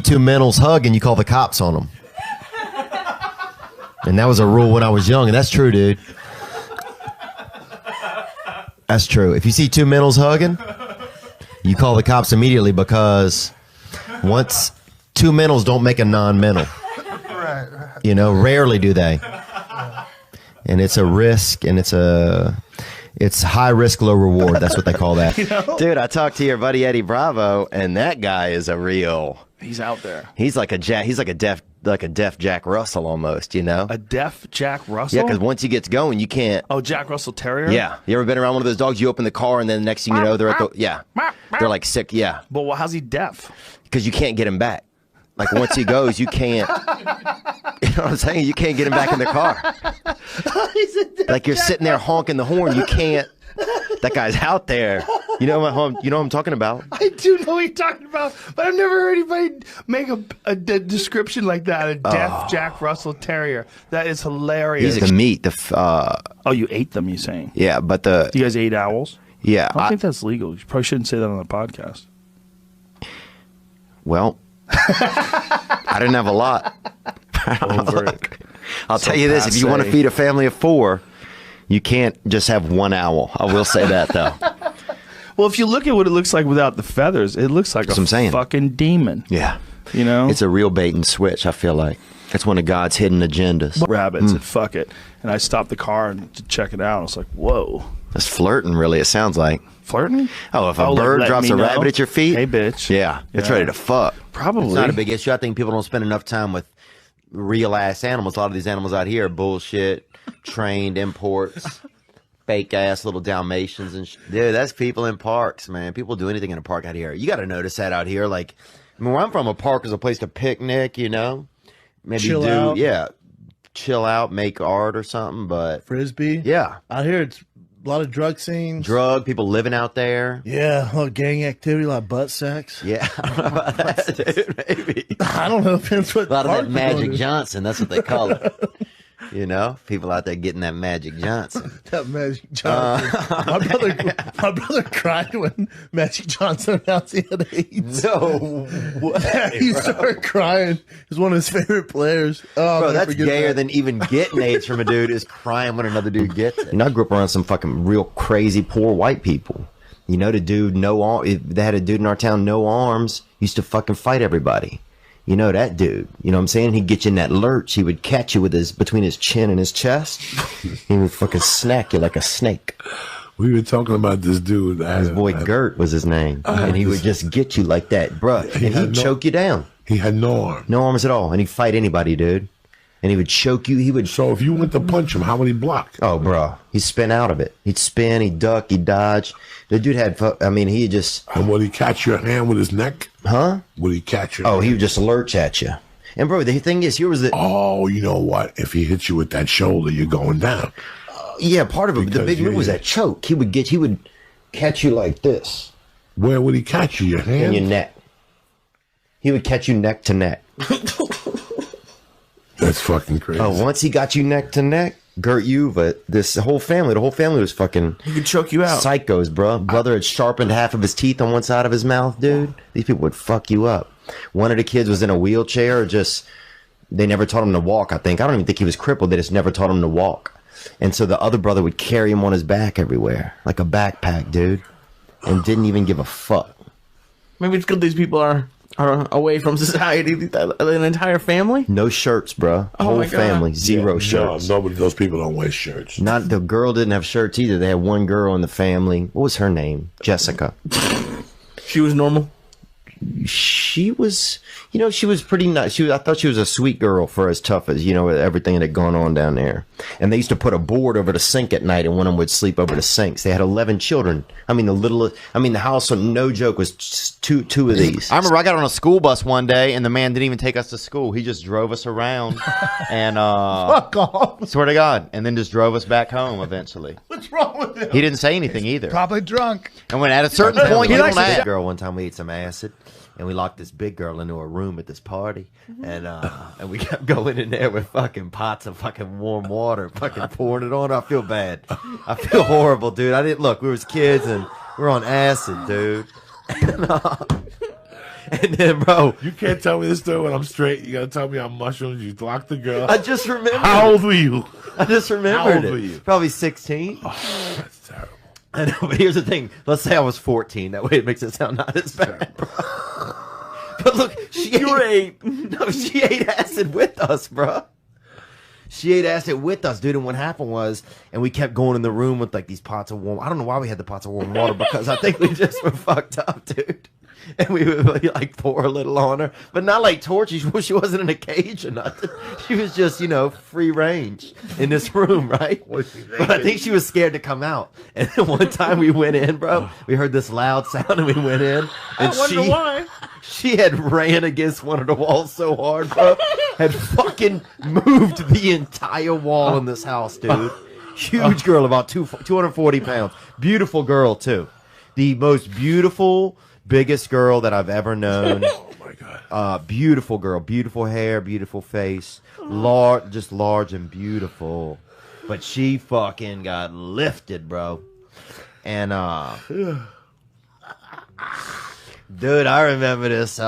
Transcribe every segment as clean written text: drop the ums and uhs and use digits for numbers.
Two mentals hug and you call the cops on them. And that was a rule when I was young, and that's true, dude. That's true. If you see two mentals hugging, you call the cops immediately, because once two mentals don't make a non-mental. Right. You know, rarely do they. And it's a risk, and it's high risk, low reward. That's what they call that. You know? Dude, I talked to your buddy Eddie Bravo, and that guy is a real. He's out there. He's like a deaf Jack Russell almost, you know? A deaf Jack Russell? Yeah, because once he gets going, you can't. Oh, Jack Russell Terrier? Yeah. You ever been around one of those dogs? You open the car, and then the next thing you know, they're at the. Yeah. They're like sick. Yeah. But how's he deaf? Because you can't get him back. Like once he goes, you can't. You know what I'm saying? You can't get him back in the car. Like you're sitting there honking the horn. You can't. That guy's out there. You know what I'm talking about? I do know what you're talking about, but I've never heard anybody make a description like that. A deaf Jack Russell Terrier. That is hilarious. He's the meat. Oh, you ate them, you're saying? Yeah, but you guys ate owls? Yeah. I don't think that's legal. You probably shouldn't say that on the podcast. Well, I didn't have a lot. I'll tell you this: if you want to feed a family of 4, you can't just have one owl. I will say that, though. Well, if you look at what it looks like without the feathers, it looks like a fucking demon. Yeah. You know? It's a real bait and switch, I feel like. That's one of God's hidden agendas. Rabbits, and fuck it. And I stopped the car to check it out. I was like, whoa. That's flirting, really, it sounds like. Flirting? Oh, if a bird drops a rabbit at your feet? Hey, bitch. Yeah, it's ready to fuck. Probably. It's not a big issue. I think people don't spend enough time with real-ass animals. A lot of these animals out here are bullshit, trained imports, fake-ass little Dalmatians. And dude, that's people in parks, man. People do anything in a park out here. You got to notice that out here. Like, I mean, where I'm from, a park is a place to picnic, you know? Maybe chill out. Yeah, chill out, make art or something, but... Frisbee? Yeah. Out here, it's a lot of drug scenes. People living out there. Yeah, a lot of gang activity, a lot of butt sex. Yeah, I don't know about that, dude, maybe. I don't know. Depends what a lot of that Magic Johnson, that's what they call it. You know, people out there getting that Magic Johnson. That Magic Johnson. My brother cried when Magic Johnson announced he had AIDS. No way, he started crying. He was one of his favorite players. Oh, bro, that's gayer than even getting AIDS from a dude is crying when another dude gets it. You know, I grew up around some fucking real crazy poor white people. You know, the dude, they had a dude in our town, no arms, used to fucking fight everybody. You know that dude. You know what I'm saying? He'd get you in that lurch. He would catch you with between his chin and his chest. He would fucking snack you like a snake. We were talking about this dude. His boy Gert was his name. And he would just get you like that, bruh. And he'd choke you down. He had no arms. No arms at all. And he'd fight anybody, dude. And he would choke you. So if you went to punch him, how would he block? Oh, bro. He'd spin out of it. He'd spin, he'd duck, he'd dodge. The dude he just... And would he catch your hand with his neck? Huh? Would he catch your hand? He would just lurch at you. And, bro, the thing is, here was the... Oh, you know what? If he hits you with that shoulder, you're going down. Yeah, part of it. But the big move was that choke. He would catch you like this. Where would he catch you? Your hand? In your neck. He would catch you neck to neck. That's fucking crazy. Oh, once he got you neck to neck, Gert Yuva, the whole family was fucking... He could choke you out. Psychos, bro. Brother had sharpened half of his teeth on one side of his mouth, dude. These people would fuck you up. One of the kids was in a wheelchair, they never taught him to walk, I think. I don't even think he was crippled. They just never taught him to walk. And so the other brother would carry him on his back everywhere, like a backpack, dude. And didn't even give a fuck. Maybe it's good these people are away from society. An entire family? No shirts, bro. Whole family, zero shirts. No, nobody. Those people don't wear shirts. Not the girl didn't have shirts either. They had one girl in the family. What was her name? Jessica. She was normal. She was, she was pretty nice. I thought she was a sweet girl for as tough as, everything that had gone on down there. And they used to put a board over the sink at night and one of them would sleep over the sinks. They had 11 children. I mean, the house, no joke, was two of these. I remember I got on a school bus one day and the man didn't even take us to school. He just drove us around and, fuck off. Swear to God. And then just drove us back home eventually. What's wrong with him? He didn't say anything either. Probably drunk. And when at a certain point, he likes that girl one time we ate some acid. And we locked this big girl into a room at this party, and we kept going in there with fucking pots of fucking warm water, fucking pouring it on her. I feel bad. I feel horrible, dude. I didn't look. We was kids and we were on acid, dude. And then, bro, You can't tell me this story when I'm straight. You gotta tell me on mushrooms. You locked the girl. I just remembered. How old were you? I just remembered How old it. were you? Probably 16. Oh, that's terrible. I know, but here's the thing. Let's say I was 14. That way it makes it sound not as bad, bro. But look, you were 8. No, she ate acid with us, bro. She ate acid with us, dude. And what happened was, and we kept going in the room with like these pots of warm. I don't know why we had the pots of warm water because I think we just were fucked up, dude. And we would like pour a little on her, but not like torture. She wasn't in a cage or nothing. She was just, you know, free range in this room, right? But I think she was scared to come out. And then one time we went in, bro. We heard this loud sound and we went in. And I wonder why. She had ran against one of the walls so hard, bro. Had fucking moved the entire wall in this house, dude. Huge girl, about 240 pounds. Beautiful girl, too. The most beautiful, biggest girl that I've ever known. Oh, my God. Beautiful girl. Beautiful hair, beautiful face. Just large and beautiful. But she fucking got lifted, bro. And, dude, I remember this.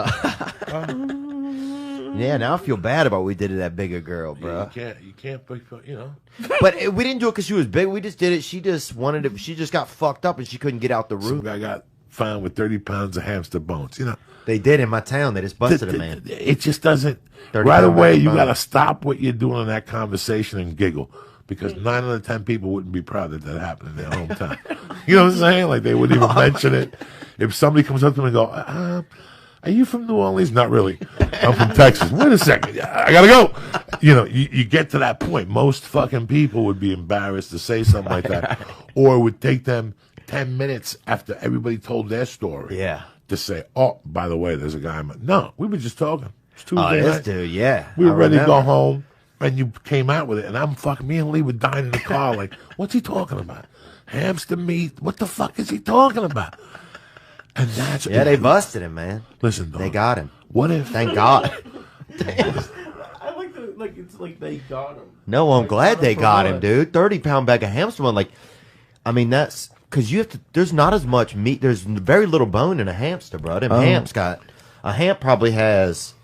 Yeah, now I feel bad about what we did to that bigger girl, bro. You can't, you know. But we didn't do it because she was big. We just did it. She just wanted it. She just got fucked up and she couldn't get out the Some room. guy got found with 30 pounds of hamster bones. You know, They did in my town. They just busted a man. It just doesn't. 30 Right pound away, you bone. got to stop what you're doing in that conversation and giggle. Because 9 out of 10 people wouldn't be proud that that happened in their hometown. You know what I'm saying? Like, they wouldn't even mention it. If somebody comes up to them and go, are you from New Orleans? Not really. I'm from Texas. Wait a second. I got to go. You know, you get to that point. Most fucking people would be embarrassed to say something like that. Or it would take them 10 minutes after everybody told their story. Yeah. To say, oh, by the way, there's a guy. No, we were just talking. It's Tuesday Oh, this night. dude, yeah. We were I ready to go remember. home, and you came out with it, and I'm fucking, me and Lee were dying in the car, like, what's he talking about? Hamster meat? What the fuck is he talking about? And that's Yeah, they busted him, man. Listen, dog, They got him. What if? Thank God. I like the like it's like they got him. No, I'm glad they for got what? him, dude. 30-pound bag of hamster bone. Like, I mean, that's because you have to. There's not as much meat. There's very little bone in a hamster, bro. Them hamps got a hamp probably has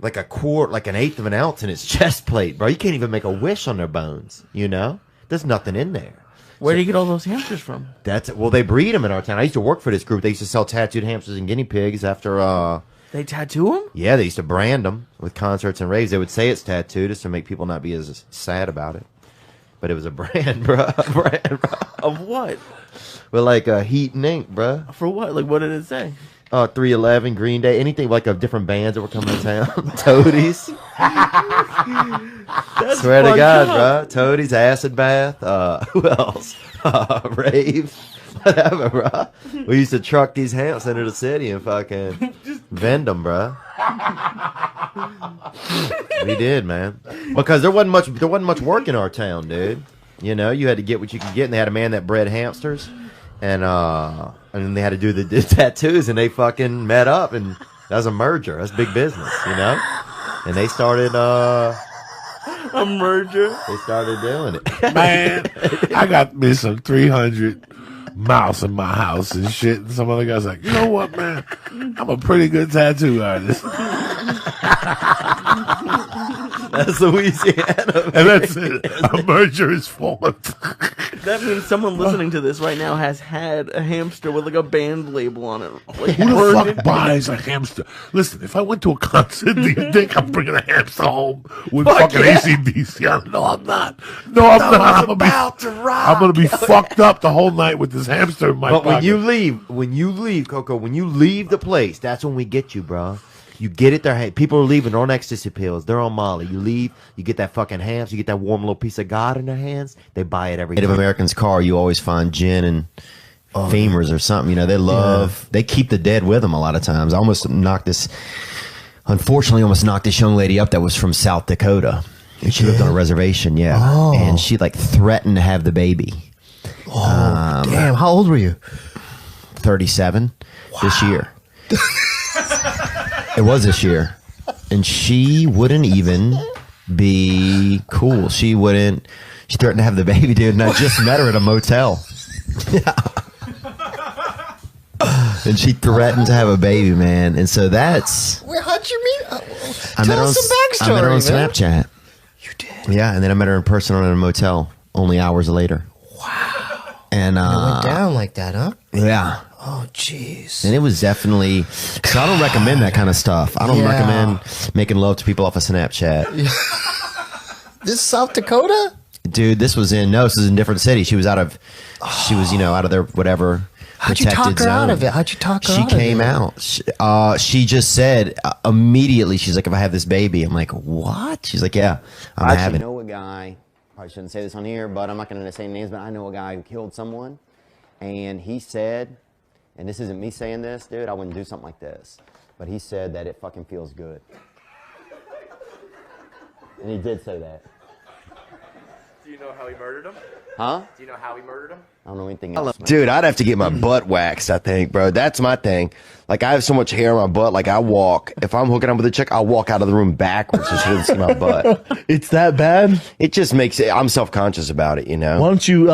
like a quart, like an eighth of an ounce in its chest plate, bro. You can't even make a wish on their bones. You know, there's nothing in there. Where do you get all those hamsters from? That's it. Well, they breed them in our town. I used to work for this group. They used to sell tattooed hamsters and guinea pigs after. They tattoo them? Yeah, they used to brand them with concerts and raves. They would say it's tattooed just to make people not be as sad about it. But it was a brand, bro. A brand, bro. Of what? With like heat and ink, bro. For what? Like, what did it say? 311, Green Day, anything like of different bands that were coming to town. Toadies. That's Swear to fucked God, up. bro. Toadies, Acid Bath. Who else? Rave. Whatever, bro. We used to truck these hamps into the city and fucking vend them, bro. We did, man. Because there wasn't much work in our town, dude. You know, you had to get what you could get, and they had a man that bred hamsters, and then they had to do the tattoos, and they fucking met up, and that was a merger. That's big business, you know. And they started A merger. they started doing it. Man, I got me some 300 mouse in my house and shit. And some other guy's like, you know what, man? I'm a pretty good tattoo artist. That's Louisiana. And that's it. A merger is formed. That means someone listening to this right now has had a hamster with like a band label on it. Like, Who the burned fuck it. buys a hamster? Listen, if I went to a concert, do you think I'm bringing a hamster home with Fuck fucking yeah. ACDC? No, I'm not. No, I'm not. I'm gonna be fucked up the whole night with this hamster in my But pocket. when you leave, Coco, when you leave the place, that's when we get you, bro. You get it there. Hey, people are leaving. They're on ecstasy pills. They're on Molly. You leave. You get that fucking hams. You get that warm little piece of God in their hands. They buy it every Native American's car. You always find gin and femurs or something. You know, they love. They keep the dead with them a lot of times. I almost knocked this. Unfortunately, almost knocked this young lady up that was from South Dakota. And she lived on a reservation. Yeah, and she like threatened to have the baby. Damn, how old were you? 37 this year. It was this year. And she wouldn't even be cool. She wouldn't. She threatened to have the baby, dude. And I just met her at a motel. And she threatened to have a baby, man. And so that's... Where, how'd you meet? I met her on Snapchat. You did? Yeah, and then I met her in person in a motel only hours later. Wow. And It went down like that, huh? yeah. Oh, jeez. And it was definitely... So I don't recommend that kind of stuff. I don't recommend making love to people off of Snapchat. This is South Dakota? Dude, this was in a different city. She was out of their whatever How'd you protected talk her zone. out of it? How'd you talk her She out of it? came out. She just said immediately, she's like, if I have this baby, I'm like, what? She's like, yeah, I'm having it. I know a guy, probably shouldn't say this on here, but I'm not going to say names, but I know a guy who killed someone. And he said, and this isn't me saying this, dude, I wouldn't do something like this. But he said that it fucking feels good. And he did say that. Do you know how he murdered him? Huh? Do you know how he murdered him? I don't know anything else. Man. Dude, I'd have to get my butt waxed, I think, bro. That's my thing. Like, I have so much hair on my butt. Like, if I'm hooking up with a chick, I'll walk out of the room backwards so she doesn't see my butt. It's that bad? It just makes it, I'm self-conscious about it, you know? Why don't you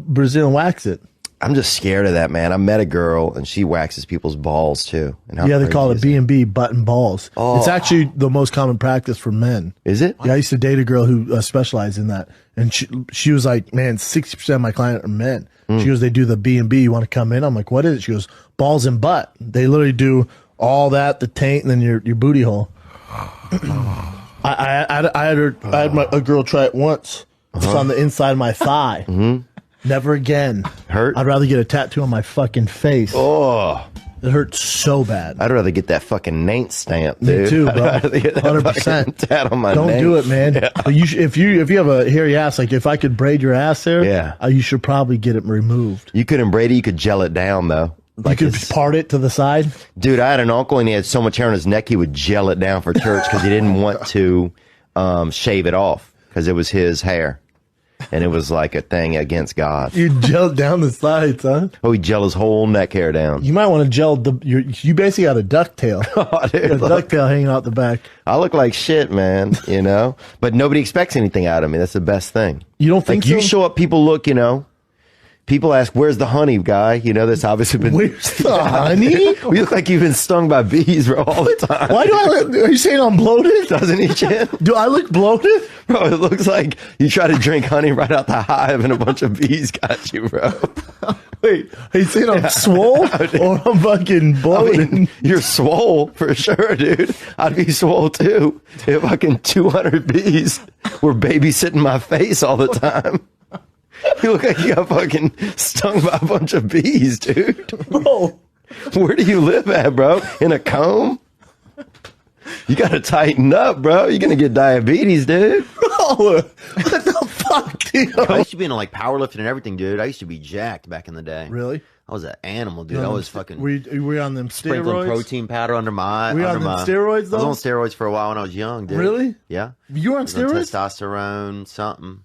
Brazilian wax it? I'm just scared of that, man. I met a girl, and she waxes people's balls, too. And how Yeah, they call it crazy is B&B, butt and balls. Oh. It's actually the most common practice for men. Is it? Yeah, I used to date a girl who specialized in that. And she was like, man, 60% of my clients are men. She goes, they do the B&B. You want to come in? I'm like, what is it? She goes, balls and butt. They literally do all that, the taint, and then your booty hole. I had a girl try it once. It's on the inside of my thigh. Never again. Hurt? I'd rather get a tattoo on my fucking face. Oh. It hurts so bad. I'd rather get that fucking name stamp, Me dude. too, bro. I'd rather get that 100%. fucking tat on my Don't name. do it, man. But if you have a hairy ass, like if I could braid your ass there, you should probably get it removed. You couldn't braid it. You could gel it down, though. Like you could part it to the side. Dude, I had an uncle and he had so much hair on his neck he would gel it down for church because he didn't want to shave it off because it was his hair. And it was like a thing against God. You gel down the sides, huh? Oh, he gel his whole neck hair down. You might want to gel you basically got a ducktail. Oh, dude, a ducktail hanging out the back. I look like shit, man, you know? But nobody expects anything out of me. That's the best thing. You don't think like, so? You show up, people look, you know. People ask, where's the honey, guy? You know, that's obviously been... Where's the honey? We look like you've been stung by bees, bro, all the time. Why do I look... Are you saying I'm bloated? Doesn't he, Chin? Do I look bloated? Bro, it looks like you try to drink honey right out the hive and a bunch of bees got you, bro. Wait, are you saying I'm swole or I'm fucking bloated? I mean, you're swole for sure, dude. I'd be swole too if fucking 200 bees were babysitting my face all the time. You look like you got fucking stung by a bunch of bees, dude. Bro. Where do you live at, bro? In a comb? You gotta tighten up, bro. You're gonna get diabetes, dude. Bro, what the fuck, dude? I used to be into like powerlifting and everything, dude. I used to be jacked back in the day. Really? I was an animal, dude. I was fucking Were you on them sprinkling steroids? protein powder under my. Were you on them steroids, though? I was on steroids for a while when I was young, dude. Really? Yeah. You were on I was on steroids? testosterone, something.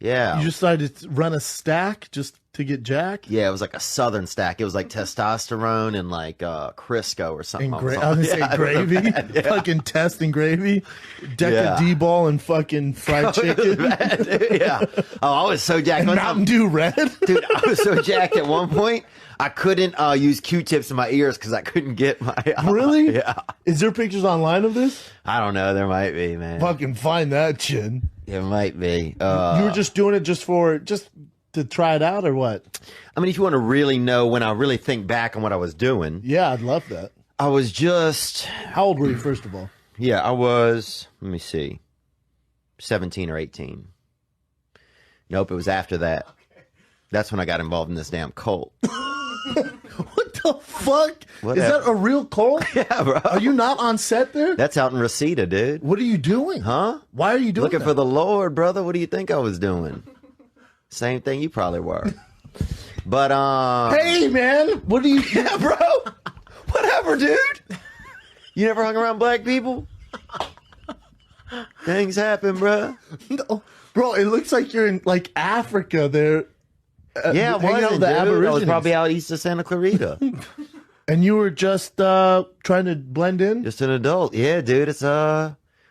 Yeah. You just decided to run a stack just to get jack? Yeah, it was like a southern stack. It was like testosterone and like Crisco or something. And I was gonna say gravy, fucking test and gravy, deca D-ball and fucking fried chicken. Bad, dude. Yeah. Oh, I was so jacked. And Mountain Dew Red. Dude, I was so jacked at one point. I couldn't use Q-tips in my ears because I couldn't get my. Really? Yeah. Is there pictures online of this? I don't know. There might be, man. Fucking find that shit. It might be. You were just doing it just to try it out, or what? I mean, if you want to really know when I really think back on what I was doing. Yeah, I'd love that. I was just. How old were you, first of all? Yeah, I was. Let me see. 17 or 18. Nope, it was after that. That's when I got involved in this damn cult. What the fuck? Whatever. Is that a real cult? Yeah, bro. Are you not on set there? That's out in Reseda, dude. What are you doing? Huh? Why are you doing Looking that? for the Lord, brother. What do you think I was doing? Same thing you probably were. But, Hey, man. What do you... Yeah, bro. Whatever, dude. You never hung around black people? Things happen, bro. No. Bro, it looks like you're in, like, Africa there. Yeah, hanging out with the I was Aborigines. probably out east of Santa Clarita. And you were just trying to blend in? Just an adult. Yeah, dude, it's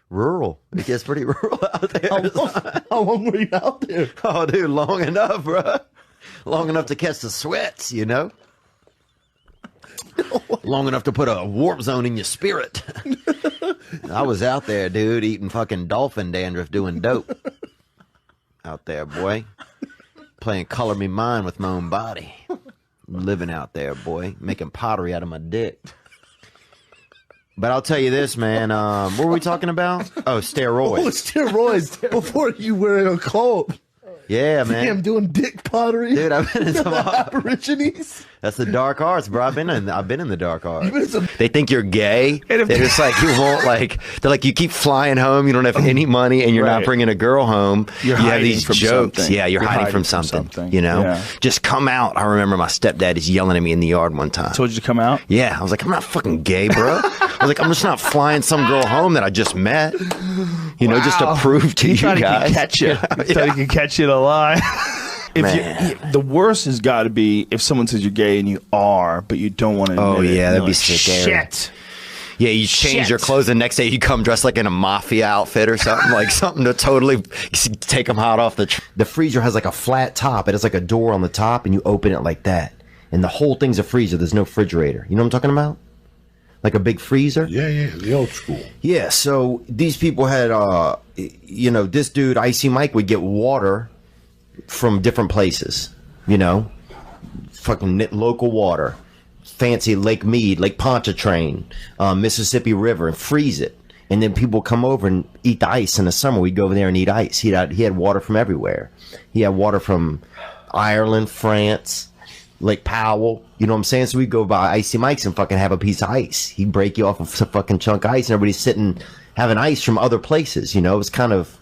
rural. It gets pretty rural out there. How long were you out there? Oh, dude, long enough, bro. Long enough to catch the sweats, you know? long enough to put a warp zone in your spirit. I was out there, dude, eating fucking dolphin dandruff, doing dope. Out there, boy. Playing Color Me Mine with my own body. Living out there, boy. Making pottery out of my dick. But I'll tell you this, man. What were we talking about? Oh, steroids. Oh, steroids. Before you were in a cult. Yeah, man. Damn, doing dick pottery. Dude, I've been in some Aborigines. That's the dark arts, bro. I've been in the dark arts. You've been in some- They think you're gay. They're just like, you won't like. They're like, you keep flying home. You don't have any money, and you're not Right. bringing a girl home. You're you have hiding these from jokes. something. Yeah, you're hiding from something. You know, Yeah. just come out. I remember my stepdad is yelling at me in the yard one time. Told you to come out. Yeah, I was like, I'm not fucking gay, bro. I was like, I'm just not flying some girl home that I just met. You know, just to prove to He you thought he guys. could catch you. Thought he could catch you in a lie. The worst has got to be if someone says you're gay and you are, but you don't want to. Oh, admit it. yeah, You're that'd be like, scary. Shit. Yeah, you change Shit. your clothes the next day. You come dressed like in a mafia outfit or something, like something to totally take them hot off the freezer has like a flat top. It has like a door on the top, and you open it like that, and the whole thing's a freezer. There's no refrigerator. You know what I'm talking about? Like a big freezer. Yeah, the old school. Yeah. So these people had, you know, this dude Icy Mike would get water from different places. You know, fucking local water. Fancy Lake Mead, Lake Pontchartrain, Mississippi River, and freeze it. And then people come over and eat the ice in the summer. We'd go over there and eat ice. He had water from everywhere. He had water from Ireland, France, Lake Powell. You know what I'm saying? So we'd go by Icy Mike's and fucking have a piece of ice. He'd break you off of some fucking chunk of ice, and everybody's sitting having ice from other places. You know, it was kind of...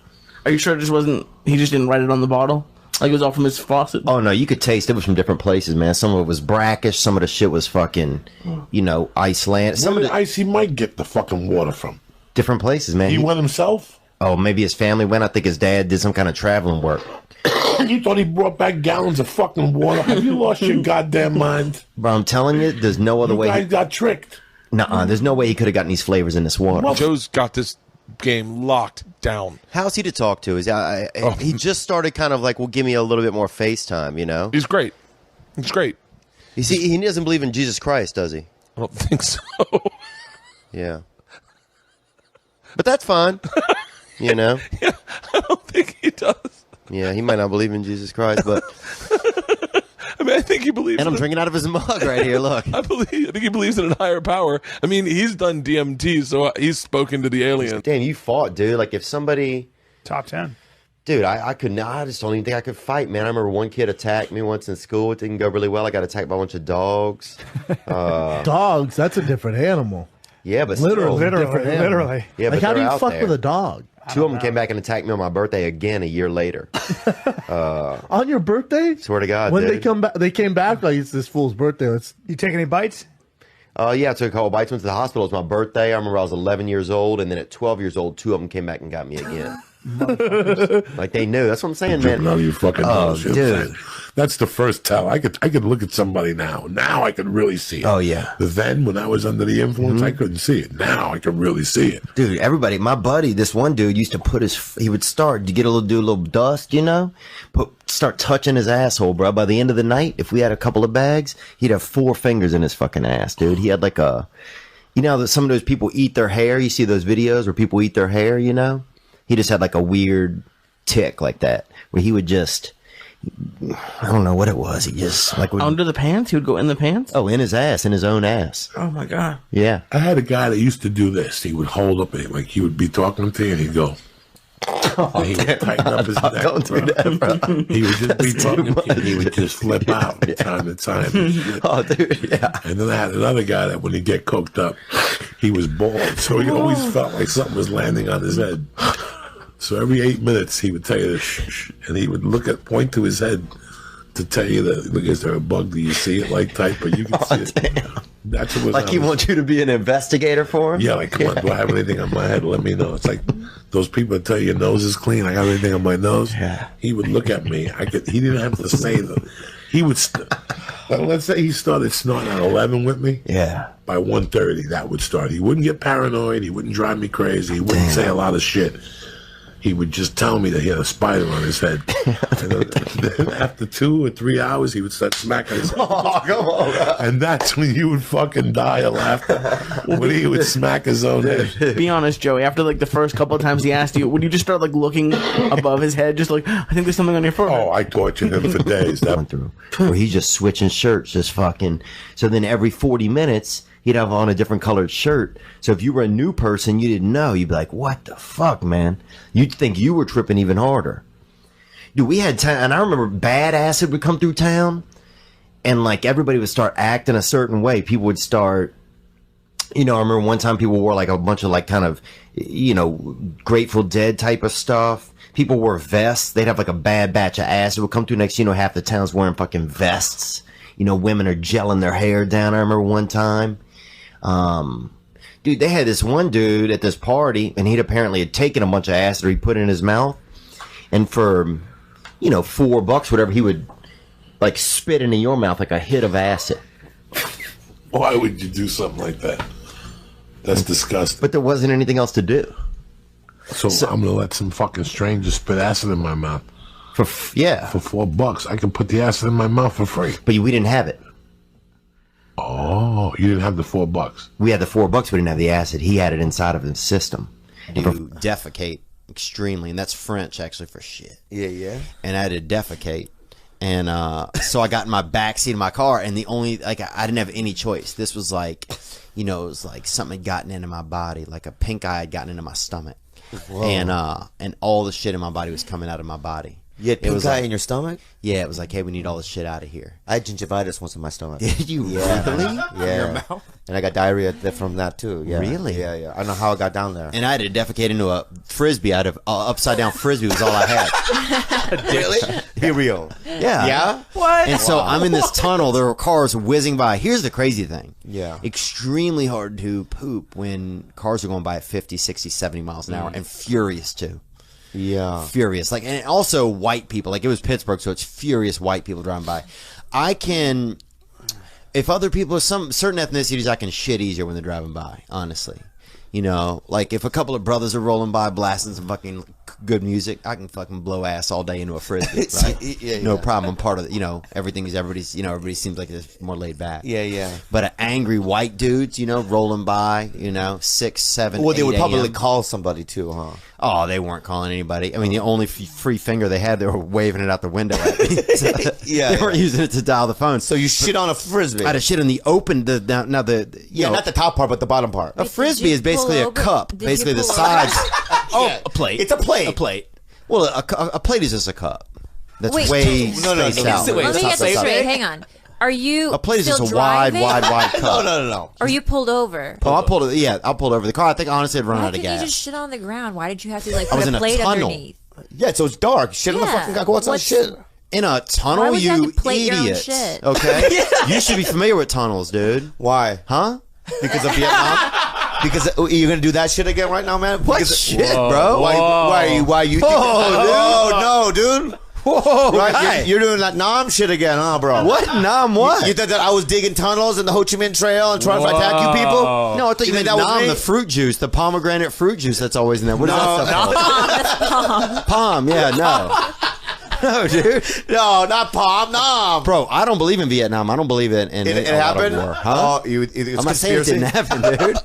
Are you sure it just wasn't? He just didn't write it on the bottle. Like it was all from his faucet. Oh no, you could taste it was from different places, man. Some of it was brackish. Some of the shit was fucking, you know, Iceland. Some Where of did the Icy Mike get the fucking water from? different places, man. He went himself? Oh, maybe his family went. I think his dad did some kind of traveling work. You thought he brought back gallons of fucking water? Have you lost your goddamn mind? Bro, I'm telling you, there's no other You way. guys got tricked. Nuh-uh, there's no way he could have gotten these flavors in this water. Joe's got this game locked down. How's he to talk to? He just started kind of like, well, give me a little bit more FaceTime, you know? He's great. He's great. You see, he doesn't believe in Jesus Christ, does he? I don't think so. Yeah. But that's fine. You know? Yeah, I don't think he does. Yeah, he might not believe in Jesus Christ, but... I mean, I think he believes. And I'm in drinking out of his mug right here, look. I think he believes in a higher power. I mean, he's done DMT, so he's spoken to the alien. Damn, you fought, dude. Like, if somebody... Top 10. Dude, I couldn't. I just don't even think I could fight, man. I remember one kid attacked me once in school. It didn't go really well. I got attacked by a bunch of dogs. Dogs, that's a different animal. Yeah, but Literally, still. different animal. Literally. Yeah, Like, but how do they're you out fuck there. with a dog? Two of them came back and attacked me on my birthday again a year later. On your birthday? Swear to God, When dude. they come back, they came back like it's this fool's birthday. Let's You take any bites? Yeah, I took a couple bites, went to the hospital. It was my birthday. I remember I was 11 years old, and then at 12 years old, two of them came back and got me again. Like, they knew. That's what I'm saying, Dripping man. out of your fucking Oh, nose. You know what I'm dude. saying? That's the first tell. I could look at somebody now. Now I could really see it. Oh, yeah. Then when I was under the influence, I couldn't see it. Now I can really see it. Dude, everybody, my buddy, this one dude used to put he would start to get do a little dust, you know, start touching his asshole, bro. By the end of the night, if we had a couple of bags, he'd have 4 fingers in his fucking ass, dude. He had like you know, that some of those people eat their hair. You see those videos where people eat their hair, you know? He just had like a weird tick like that, where he would just, I don't know what it was. He just like Under the pants? He would go in the pants? in his ass, in his own ass. Oh my god. Yeah. I had a guy that used to do this. He would hold up, like he would be talking to you, and he'd go. And he would tighten up his neck. Don't do that, bro. He would just be talking to you, and he would just flip out from time to time. And shit. Oh, dude, yeah. And then I had another guy that when he'd get coked up, he was bald, so he always felt like something was landing on his head. So every 8 minutes he would tell you this, shh, and he would point to his head to tell you that, look, is there a bug? Do you see it? Like type, but you can see it. That's what was Like he wants you to be an investigator for him? Yeah, like, come on, do I have anything on my head? Let me know. It's like those people that tell you your nose is clean. I got anything on my nose? Yeah. He would look at me. He didn't have to say that. He would, let's say he started snorting at 11 with me. Yeah. By 1:30, that would start. He wouldn't get paranoid. He wouldn't drive me crazy. He wouldn't say a lot of shit. he would just tell me that he had a spider on his head. And then after 2 or 3 hours, he would start smacking his head. Oh, come on. And that's when you would fucking die of laughter. When he would smack his own head. Be honest, Joey. After like the first couple of times he asked you, would you just start like looking above his head, just like, I think there's something on your forehead? Oh, I tortured him for days. That through where he's just switching shirts, just fucking. So then every 40 minutes, he'd have on a different colored shirt. So if you were a new person, you didn't know. You'd be like, what the fuck, man? You'd think you were tripping even harder. Dude, we had time, and I remember bad acid would come through town, and like everybody would start acting a certain way. People would start, you know, I remember one time people wore like a bunch of like kind of, you know, Grateful Dead type of stuff. People wore vests. They'd have like a bad batch of acid would come through. Next, you know, half the town's wearing fucking vests. You know, women are gelling their hair down. I remember one time. Dude, they had this one dude at this party, and he'd apparently had taken a bunch of acid, or he put it in his mouth, and for, you know, $4, whatever, he would like spit into your mouth like a hit of acid. Why would you do something like that? That's disgusting. But there wasn't anything else to do. So I'm gonna let some fucking stranger spit acid in my mouth. For $4, I can put the acid in my mouth for free. But we didn't have it. Oh, you didn't have the $4. We had the $4. We didn't have the acid. He had it inside of his system. Do defecate extremely, and that's French actually for shit. Yeah. And I had to defecate, and so I got in my backseat of my car, and the only like I didn't have any choice. This was like, you know, it was like something had gotten into my body, like a pink eye had gotten into my stomach. Whoa. And all the shit in my body was coming out of my body. You had pink eye in your stomach? Yeah, it was like, hey, we need all this shit out of here. I had gingivitis once in my stomach. Did you really? Yeah. In your mouth? And I got diarrhea from that too. Yeah. Really? Yeah. I don't know how I got down there. And I had to defecate into a frisbee. I had an upside down frisbee was all I had. Really? Be real. Yeah. Yeah? What? And so I'm in this tunnel. There were cars whizzing by. Here's the crazy thing. Yeah. Extremely hard to poop when cars are going by at 50, 60, 70 miles an hour, and furious too. Yeah. Furious. Like, and also white people. Like, it was Pittsburgh, so it's furious white people driving by. I can, if other people, some certain ethnicities, I can shit easier when they're driving by, honestly. You know, like if a couple of brothers are rolling by blasting some fucking good music, I can fucking blow ass all day into a frisbee, right? No problem. I'm part of it. You know, everybody's, you know, everybody seems like it's more laid back. Yeah. But angry white dudes, you know, rolling by, you know, 6, 7, Well, they 8 would probably a.m. call somebody too, huh? Oh, they weren't calling anybody. I mean, the only free finger they had, they were waving it out the window at me. So Yeah. they weren't using it to dial the phone. So you shit on a frisbee. I had to shit on the open, you not the top part, but the bottom part. a frisbee is basically a cup. Basically the sides. Yeah. A plate. It's a plate. A plate. Well, a plate is just a cup. That's Wait, way no, spaced out. Let me get this Stop. straight. Hang on. Are you A plate is still just a wide cup. No. Or you pulled over? Oh, I pulled it. Yeah, I pulled over the car. I think honestly, I'd run Why out of couldn't gas. you just shit on the ground? Why did you have to like I was put in a a plate tunnel. underneath? Yeah, so it's dark. Shit on the Yeah. fucking guy. Go outside What's- shit. In a tunnel, Why would you have you to plate your own idiots. shit? Okay, you should be familiar with tunnels, dude. Why? Huh? Because of Vietnam? Because you're gonna do that shit again right now, man? What Because- shit, bro? Why you? Oh, no, dude. Whoa, Right, guy. you're doing that Nam shit again, huh, bro? What? Nom what? You thought that I was digging tunnels in the Ho Chi Minh Trail and trying to attack you people? No, I thought you meant that was nom, me? the fruit juice, the pomegranate fruit juice that's always in there. What is that stuff called? Palm, yeah, no. No, dude. No, not Palm, Nam. Bro, I don't believe in Vietnam. I don't believe it in It a lot of happened? war. Huh? Oh, it's I'm not saying it conspiracy? didn't happen, dude.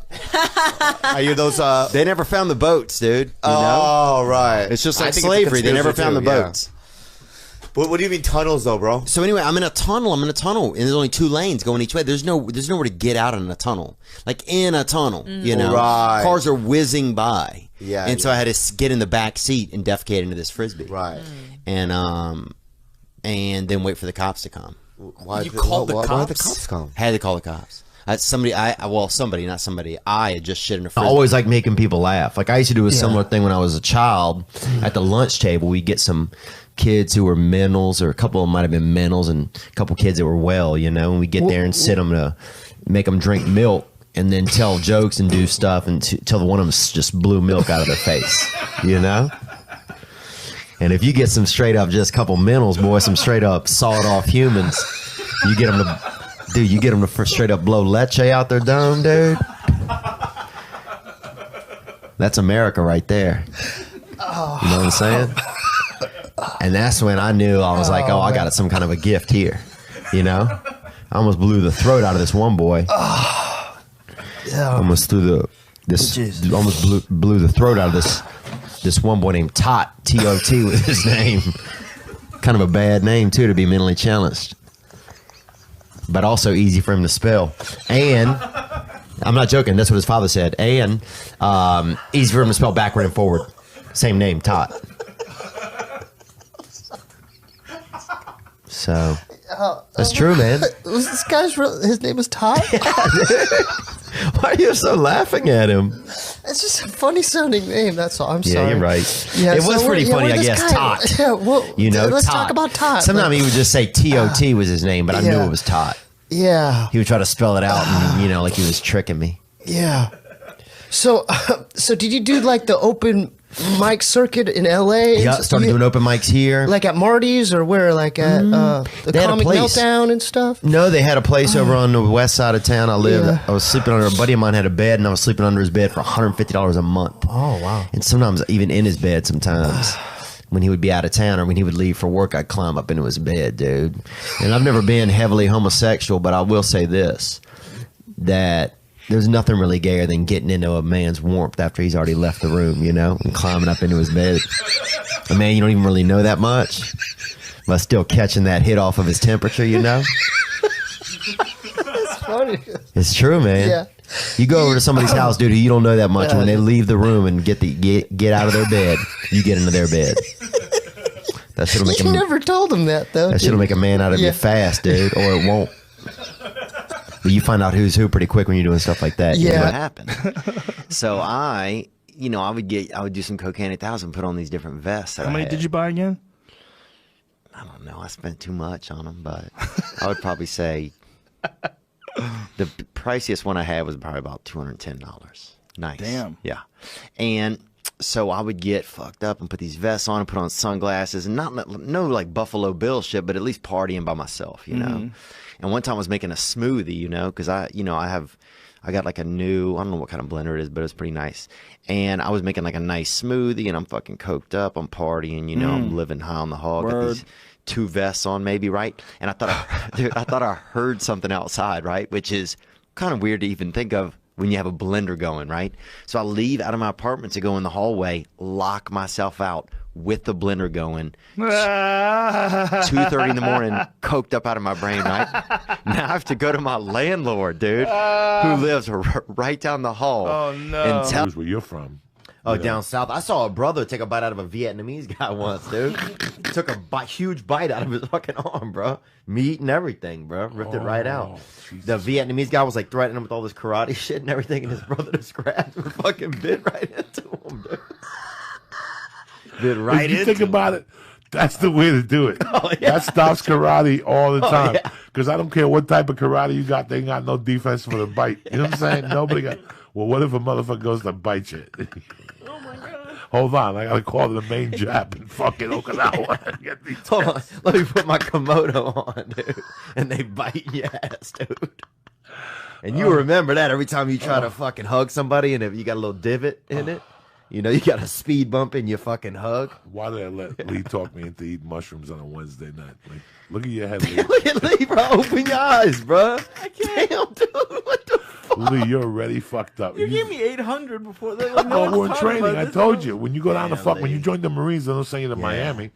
Are you those, They never found the boats, dude. You know? Oh, right. It's just I like think it's a slavery. They never conspiracy found too, the yeah. boats. What do you mean tunnels, though, bro? So anyway, I'm in a tunnel, and there's only 2 lanes going each way. There's nowhere to get out in a tunnel. Like in a tunnel, you know. Right. Cars are whizzing by. Yeah, And so I had to get in the back seat and defecate into this frisbee. Right. And then wait for the cops to come. Why You called the why cops? the cops come? Had to call the cops. I had just shit in a I frisbee. always like making people laugh. Like I used to do a similar thing when I was a child. At the lunch table, we'd get some kids who were mentals, or a couple of them might have been mentals, and a couple kids that were well, you know, and we get there and sit them to make them drink milk and then tell jokes and do stuff until one of them just blew milk out of their face, you know? And if you get some straight up just couple mentals, boy, some straight up sawed off humans, you get them to straight up blow leche out their dome, dude. That's America right there. know what I'm saying? And that's when I knew I was like, I got some kind of a gift here. You know? I almost blew the throat out of this one boy. Almost blew the throat out of this one boy named Tot. T-O-T was his name. Kind of a bad name too to be mentally challenged. But also easy for him to spell. And I'm not joking, that's what his father said. And easy for him to spell backward and forward. Same name, Tot. So that's true, man. Was this guy's his name was Todd? Why are you so laughing at him? It's just a funny sounding name. That's all. I'm sorry. Yeah, you're right. Yeah, it was pretty funny, I guess. Guy, Tot. Yeah, well, you know, let's Tot. talk about Tot. Sometimes he would just say T-O-T was his name, but I knew it was Tot. Yeah. He would try to spell it out, and like he was tricking me. Yeah. So did you do like the open mic circuit in L.A.? Yeah, started doing open mics here. Like at Marty's or where? Like at the Comic Meltdown and stuff? No, they had a place over on the west side of town. I lived. Yeah. I was sleeping under. A buddy of mine had a bed, and I was sleeping under his bed for $150 a month. Oh, wow. And sometimes even in his bed sometimes. When he would be out of town or when he would leave for work, I'd climb up into his bed, dude. And I've never been heavily homosexual, but I will say this, that there's nothing really gayer than getting into a man's warmth after he's already left the room, and climbing up into his bed. A man you don't even really know that much, but still catching that hit off of his temperature, That's funny. It's true, man. Yeah. You go over to somebody's house, dude, who you don't know that much, and when they leave the room and get out of their bed, you get into their bed. That shit'll make You never told him that, though. That shit'll make a man out of you fast, dude, or it won't. But you find out who's who pretty quick when you're doing stuff like that. Yeah. What happened? So I would do some cocaine at the house and put on these different vests. How many did you buy again? I don't know. I spent too much on them, but I would probably say the priciest one I had was probably about $210. Nice. Damn. Yeah. And so I would get fucked up and put these vests on and put on sunglasses and no like Buffalo Bill shit, but at least partying by myself, know. And one time I was making a smoothie, because I got like a new, I don't know what kind of blender it is, but it was pretty nice. And I was making like a nice smoothie and I'm fucking coked up, I'm partying, I'm living high on the hog. Got these 2 vests on maybe, right? And I thought I heard something outside, right? Which is kind of weird to even think of when you have a blender going, right? So I leave out of my apartment to go in the hallway, lock myself out with the blender going, 2:30 in the morning, coked up out of my brain, right? Now I have to go to my landlord, dude, who lives right down the hall. Oh, no. And tell Where you're from. Oh, down south. I saw a brother take a bite out of a Vietnamese guy once, dude. Took a huge bite out of his fucking arm, bro. Meat and everything, bro. Ripped it right out. Jesus. The Vietnamese guy was like threatening him with all this karate shit and everything, and his brother just grabbed him and fucking bit right into him, dude. Bit right If you into think about it, that's the way to do it. Oh, yeah. That stops karate all the time. yeah. Because I don't care what type of karate you got, they ain't got no defense for the bite. You know what I'm saying? Nobody got. Well, what if a motherfucker goes to bite you? Oh my god! Hold on, I gotta call the main jab in fucking Okinawa. Get these Hold on. Let me put my Komodo on, dude. And they bite your ass, dude. And you remember that every time you try to fucking hug somebody and if you got a little divot in it. You got a speed bump in your fucking hug. Why did I let Lee talk me into eating mushrooms on a Wednesday night? Like, look at your head, Lee. Look at Lee, bro. Open your eyes, bro. I can't. Damn, dude. What the fuck? Lee, you're already fucked up. You gave me 800 before that. Like, no Oh, we're in one's training. talking I about told this. you. When you go down to fuck, when you join the Marines, they don't send you to Miami,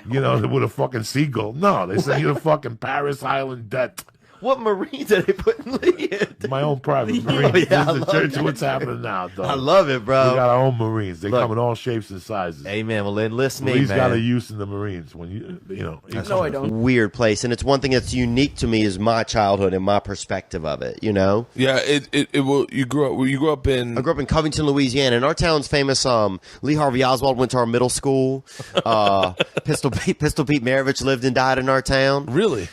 with a fucking seagull. No, they send you to fucking Paris Island debt. What Marines are they putting Lee in? My own private Marines. Oh, yeah, This is the church of what's happening now, dog. I love it, bro. We got our own Marines. They Look. come in all shapes and sizes. Amen. Well, enlist me, Lee's man. got a use in the Marines. When No, I don't. Weird place, and it's one thing that's unique to me is my childhood and my perspective of it. Yeah, it will. You grew up in. I grew up in Covington, Louisiana, and our town's famous. Lee Harvey Oswald went to our middle school. Pistol Pete Maravich lived and died in our town. Really?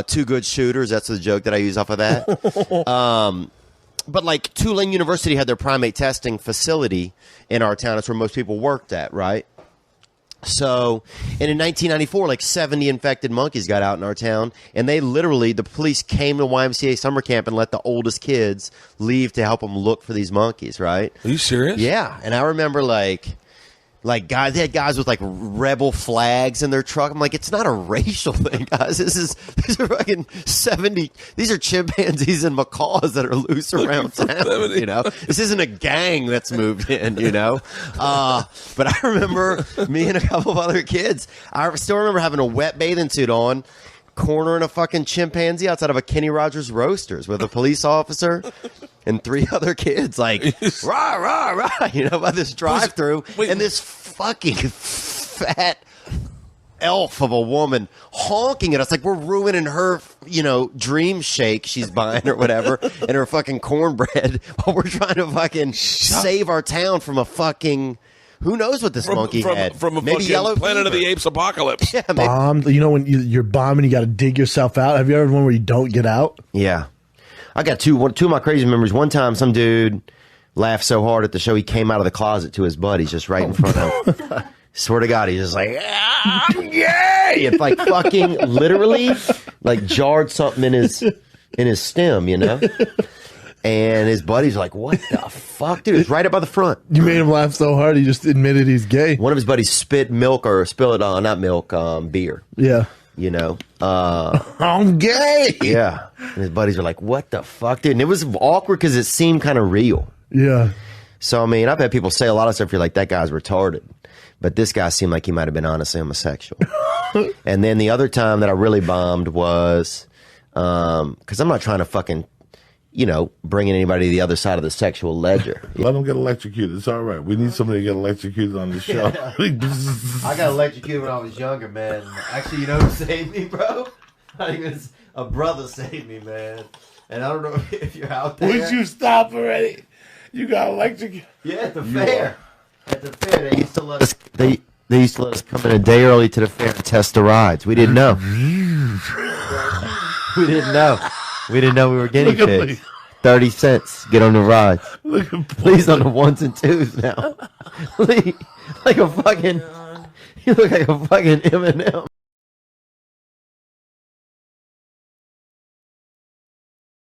2 good shooters. That's the joke that I use off of that. But like Tulane University had their primate testing facility in our town. That's where most people worked at, right? So, and in 1994, like 70 infected monkeys got out in our town, and the police came to YMCA summer camp and let the oldest kids leave to help them look for these monkeys, right? Are you serious? Yeah, and I remember like Like guys, they had guys with like rebel flags in their truck. I'm like, it's not a racial thing, guys. These are fucking 70. These are chimpanzees and macaws that are loose around town. You know, this isn't a gang that's moved in. You know, but I remember me and a couple of other kids. I still remember having a wet bathing suit on, cornering a fucking chimpanzee outside of a Kenny Rogers Roasters with a police officer and 3 other kids, like rah rah rah, you know, by this drive-through, and this fucking fat elf of a woman honking at us like we're ruining her, you know, dream shake she's buying or whatever, and her fucking cornbread while we're trying to fucking save our town from a fucking. Who knows what this monkey had? From a maybe fucking yellow Planet of fever. the Apes apocalypse. Yeah, maybe. Bombed. You know when you're bombing, you got to dig yourself out. Have you ever had one where you don't get out? Yeah. I got two of my crazy memories. One time, some dude laughed so hard at the show, he came out of the closet to his buddies just right in front of him. Swear to God, he's just like, I'm gay! It like fucking literally like jarred something in his stem, you know? And his buddies are like, what the fuck, dude? It's right up by the front. You made him laugh so hard, he just admitted he's gay. One of his buddies spit milk or spill it on, not milk, beer. Yeah. You know? I'm gay! Yeah. And his buddies are like, what the fuck, dude? And it was awkward because it seemed kind of real. Yeah. So, I mean, I've had people say a lot of stuff. You're like, that guy's retarded. But this guy seemed like he might have been honestly homosexual. And then the other time that I really bombed was, because I'm not trying to fucking, you know, bringing anybody to the other side of the sexual ledger. Let them get electrocuted. It's all right. We need somebody to get electrocuted on the show. I got electrocuted when I was younger, man. Actually, you know who saved me, bro? I think it's a brother saved me, man. And I don't know if you're out there. Would you stop already? You got electrocuted. Yeah, at the fair. At the fair, they used to let us. They used to let us come in a day early to the fair and test the rides. We didn't know. We didn't know. We didn't know we were guinea pigs. 30 cents. Get on the rides. Please on the 1s and 2s now. Like a fucking. You look like a fucking M&M.